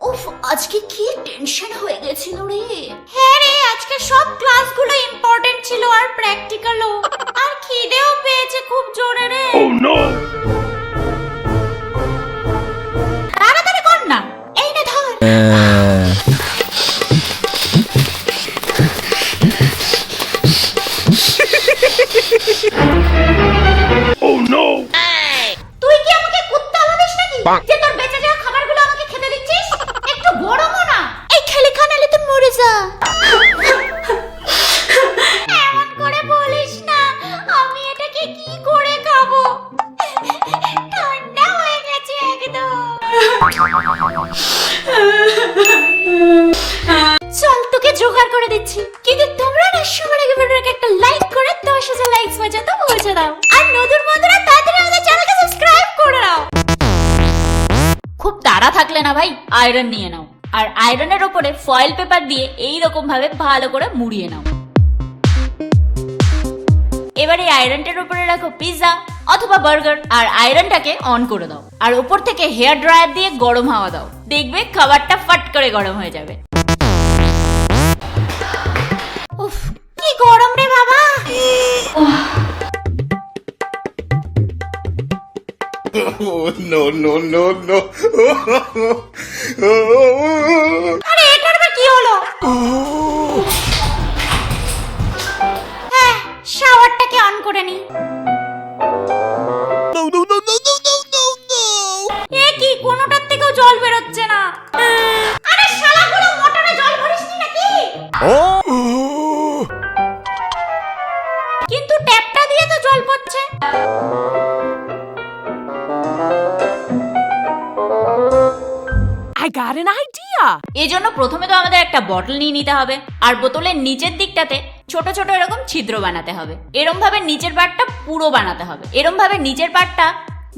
উফ, আজকে কি টেনশন হয়ে গেছিল রে। হ্যাঁ রে, আজকে সব ক্লাসগুলো ইম্পর্টেন্ট ছিল আর প্র্যাকটিক্যালও। আর খিদেও পেয়েছে খুব জোরে রে। Oh no! তাড়াতাড়ি কর না, এই নে ধর। Oh no! তুই কি আমাকে কুত্তা ভাবিস নাকি যে তোর বেঁচে যাওয়া খাবারগুলো আমাকে খেতে দিচ্ছিস? একটু গরমও না, এই খেলে খানালে তুই মরে যা। এমন করে বলিস না, আমি এটাকে কি করে খাবো? ঠান্ডা হয়ে গেছে একদম। চল তোকে জোগাড় করে দিচ্ছি, কিন্তু তোমরা না সবার আগে ভিডিওটাকে একটা লাইক করে 10,000 লাইকস পর্যন্ত পৌঁছে দাও। আর নতুন বন্ধুরা তাড়াতাড়ি আমাদের চ্যানেলকে সাবস্ক্রাইব করে দাও। খুব তাড়া থাকলে না ভাই, আয়রন নিয়ে নাও, আর আয়রনের উপরে ফয়েল পেপার দিয়ে এই রকম ভাবে ভালো করে মুড়িয়ে নাও। এবার এই আয়রনটার উপরে রাখো পিৎজা অথবা বার্গার, আর আয়রনটাকে অন করে দাও, আর উপর থেকে হেয়ার ড্রায়ার দিয়ে গরম হাওয়া দাও। দেখবে খাবারটা ফট করে গরম হয়ে যাবে। উফ, কি গরম রে বাবা। Oh no no no no! আরে এটার বা কি হলো? হ্যাঁ, শাওয়ারটাকে অন করে নি। No no no no no no no no! এ কি, কোনোটার থেকেও জল বেরোচ্ছে না। আরে শালাগুলো, মোটরে জল ভরিসনি নাকি? কিন্তু ট্যাপটা দিয়ে তো জল পড়ছে। I got an idea! এজন্য প্রথমে তো আমাদের একটা বটল নিয়ে নিতে হবে, আর বোতলের নিচের দিকটাতে ছোট ছোট এরকম ছিদ্র বানাতে হবে। এরম ভাবে নিচের পার্টটা পুরো বানাতে হবে। এরম ভাবে নিচের পার্টটা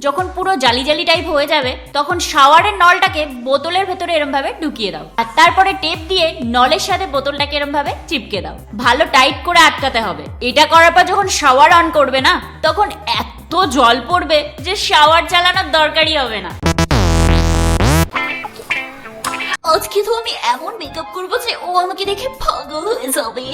যখন পুরো জালি জালি টাইপ হয়ে যাবে, তখন শাওয়ারের নলটাকে বোতলের ভেতরে এরম ভাবে ঢুকিয়ে দাও, আর তারপরে টেপ দিয়ে নলের সাথে বোতলটাকে এরম ভাবে চিপকে দাও। ভালো টাইট করে আটকাতে হবে। এটা করার পর যখন শাওয়ার অন করবে না, তখন এত জল পড়বে যে শাওয়ার চালানোর দরকারই হবে না। আজকে তো আমি এমন মেকআপ করবো যে ও আমাকে দেখে পাগল হয়ে যাবে।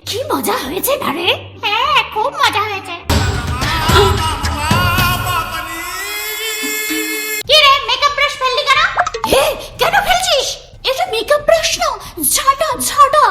কি মজা হয়েছে না রে? হ্যাঁ, খুব মজা হয়েছে। কি রে, মেকআপ ব্রাশ ফেললি কেন? হে, কেন ফেলছিস? এটা মেকআপ ব্রাশ না, ঝাঁটা ঝাঁটা।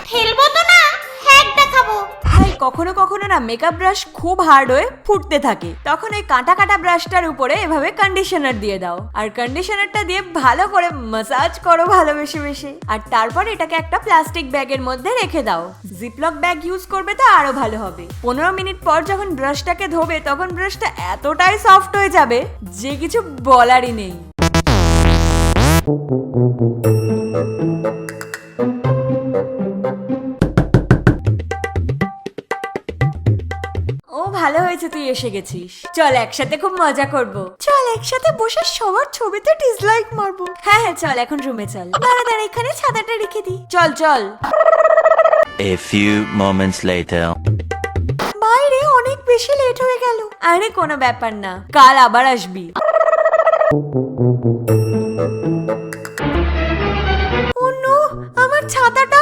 ফেলবো তো না, হ্যাক দেখাবো। ভাই, কখনো কখনো না মেকআপ ব্রাশ খুব হার্ড হয়ে ফুটতে থাকে, তখন ওই কাঁটা কাঁটা ব্রাশটার উপরে এভাবে কন্ডিশনার দিয়ে দাও, আর কন্ডিশনারটা দিয়ে ভালো করে ম্যাসাজ করো ভালোবেসে বেশি, আর তারপর এটাকে একটা প্লাস্টিক ব্যাগের মধ্যে রেখে দাও। জিপলক ব্যাগ ইউজ করবে তো আরো ভালো হবে। 15 মিনিট পর যখন ব্রাশটাকে ধোবে, তখন ব্রাশটা এতটাই সফট হয়ে যাবে যে কিছু বলারই নেই। ও, ভালো হয়েছে তুই এসে গেছিস। চল একসাথে খুব মজা করব। চল একসাথে বসে সবার ছবিতে ডিসলাইক মারবো। হ্যাঁ হ্যাঁ, চল এখন রুমে চল। দাঁড়া দাঁড়া, এখানে ছাতাটা রেখে দি। চল চল। A few moments later. বাইরে অনেক বেশি লেট হয়ে গেল। আরে কোনো ব্যাপার না, কাল আবার আসবি। ও নো, আমার ছাতাটা।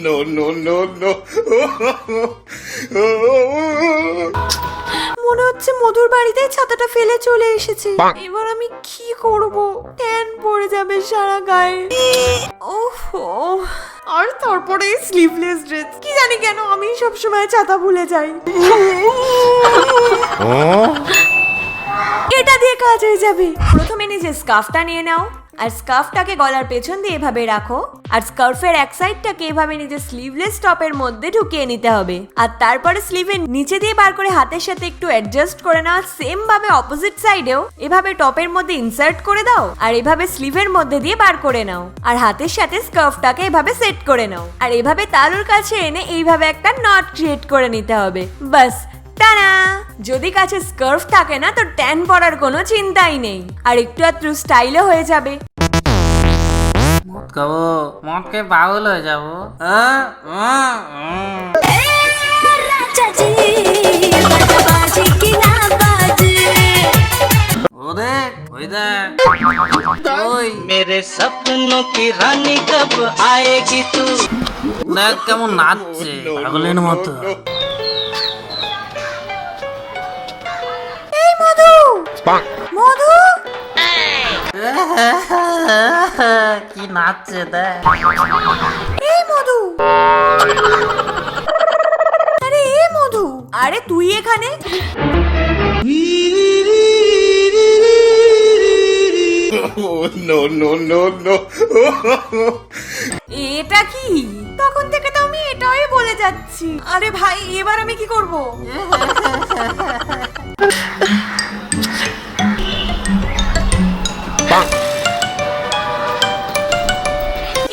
No no no no! মনে হচ্ছে মধুর বাড়িতে ছাতাটা ফেলে চলে এসেছে। এবার আমি কি করব? ট্যান পড়ে যাবে সারা গায়ে। ওহো, আর তারপরে স্লিভলেস ড্রেস। কি জানি কেন আমি সব সময় ছাতা ভুলে যাই। এটা দিয়ে কাজ হয়ে যাবে। প্রথমে নিজে স্কার্ফটা নিয়ে নাও, আর স্কার্ফটাকে গলার পেছন দিয়ে এভাবে রাখো, আর স্কার্ফের এক সাইডটাকে এভাবে নিজের স্লিভলেস টপের মধ্যে ঢুকিয়ে নিতে হবে, আর তারপরে স্লিভের নিচে দিয়ে বার করে হাতের সাথে একটু অ্যাডজাস্ট করে নাও। সেম ভাবে অপোজিট সাইডেও এভাবে টপের মধ্যে ইনসার্ট করে দাও, আর এভাবে স্লিভের মধ্যে দিয়ে বার করে নাও, আর হাতের সাথে স্কার্ফটাকে এভাবে সেট করে নাও, আর এভাবে তালুর কাছে এনে এইভাবে একটা নট ক্রিয়েট করে নিতে হবে। বাস, টানা। যদি কাছে স্কার্ফ থাকে না তো ট্যান পড়ার কোনো চিন্তাই নেই, আর একটু আধটু স্টাইলও হয়ে যাবে। মদ খাবো, মদ খেয়ে পাগল হয়ে যাবো। मेरे सपनों की रानी कब आएगी तू? দেখ কেমন নাচছে পাগলের মতো। এই মধু, মধু, কি নাচছে দেখ। এই মধু, আরে এই মধু, আরে তুই এখানে? Oh, no, no, no, no. এটা কি? তখন থেকে তো আমি এটাই বলে যাচ্ছি। আরে ভাই, এবার আমি কি করব?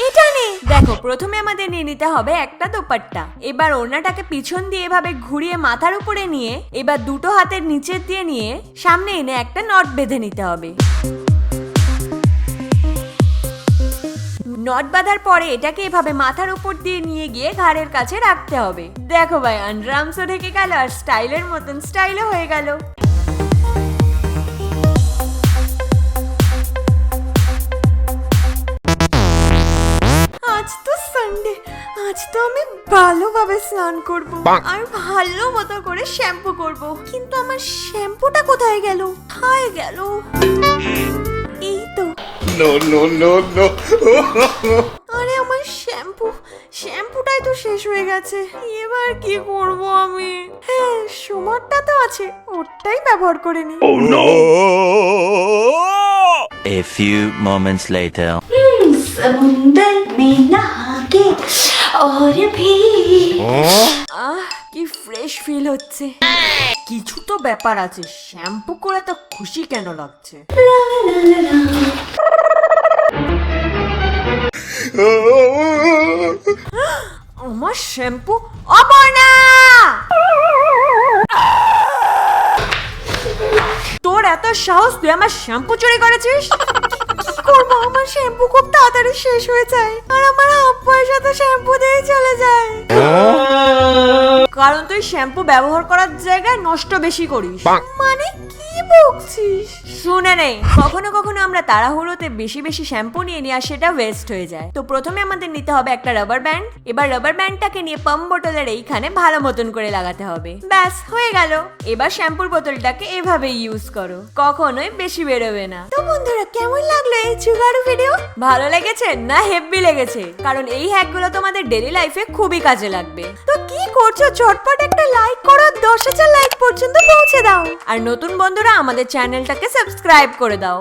এটা নে। দেখো, প্রথমে আমাদের নিয়ে নিতে হবে একটা দোপাট্টা। এবার ওড়নাটাকে পিছন দিয়ে এভাবে ঘুরিয়ে মাথার উপরে নিয়ে এবার দুটো হাতের নিচে দিয়ে নিয়ে সামনে এনে একটা নট বেঁধে নিতে হবে। নট বাঁধার পরে এটাকে এভাবে মাথার উপর দিয়ে নিয়ে গিয়ে ঘাড়ের কাছে রাখতে হবে। দেখো ভাই, আন্ডারআর্মসও ঢেকে গেল আর স্টাইলের মতন স্টাইলও হয়ে গেল। আজ তো সানডে, আজ তো আমি ভালোভাবে স্নান করব আর ভালো মতো করে শ্যাম্পু করব। কিন্তু আমার শ্যাম্পুটা কোথায় গেল? কোথায় গেল? এই তো। No, no, no, no. আরে আমার শ্যাম্পুটাই তো শেষ হয়ে গেছে। এবার কি করব আমি? হ্যাঁ, সুমারটা তো আছে, ওটাই ব্যবহার করে নি। Oh, no. A few moments later. समुंदर में नहा के और भी কি ফ্রেশ ফিল হচ্ছে। কিছু তো ব্যাপার আছে, শ্যাম্পু করে তো খুশি কেন লাগছে? আমার শ্যাম্পু, অপর্ণা! তোর এত সাহস, তুই আমার শ্যাম্পু চুরি করেছিস? কি করবো, আমার শ্যাম্পু খুব তাড়াতাড়ি শেষ হয়ে যায় আর আমার হাফ পয়সা তো শ্যাম্পু দিয়ে চলে যায়। কারণ তুই শ্যাম্পু ব্যবহার করার জায়গায় নষ্ট বেশি করিস। মানে কি বকছিস? শুনে নে, কখনো কখনো আমরা তাড়াহুড়োতে বেশি বেশি শ্যাম্পু নিয়ে নিই আর সেটা ওয়েস্ট হয়ে যায়। তো প্রথমে আমাদের নিতে হবে একটা রাবার ব্যান্ড। এবার রাবার ব্যান্ডটাকে নিয়ে পাম্প বোতলের এইখানে ভালো মতন করে লাগাতে হবে। ব্যাস, হয়ে গেল। এবার শ্যাম্পুর বোতলটাকে এভাবে ইউজ করো, কখনোই বেশি বেরোবে না। তো বন্ধুরা, কেমন লাগলো এই জুগাড়ু ভিডিও? ভালো লেগেছে না হেভি লেগেছে? কারণ এই হ্যাকগুলো তোমাদের ডেইলি লাইফে খুবই কাজে লাগবে। তো কি করছো, ঝটপট একটা লাইক করো, 10,000 লাইক পর্যন্ত পৌঁছে দাও। আর নতুন বন্ধুরা, আমাদের চ্যানেলটাকে সাবস্ক্রাইব করে দাও।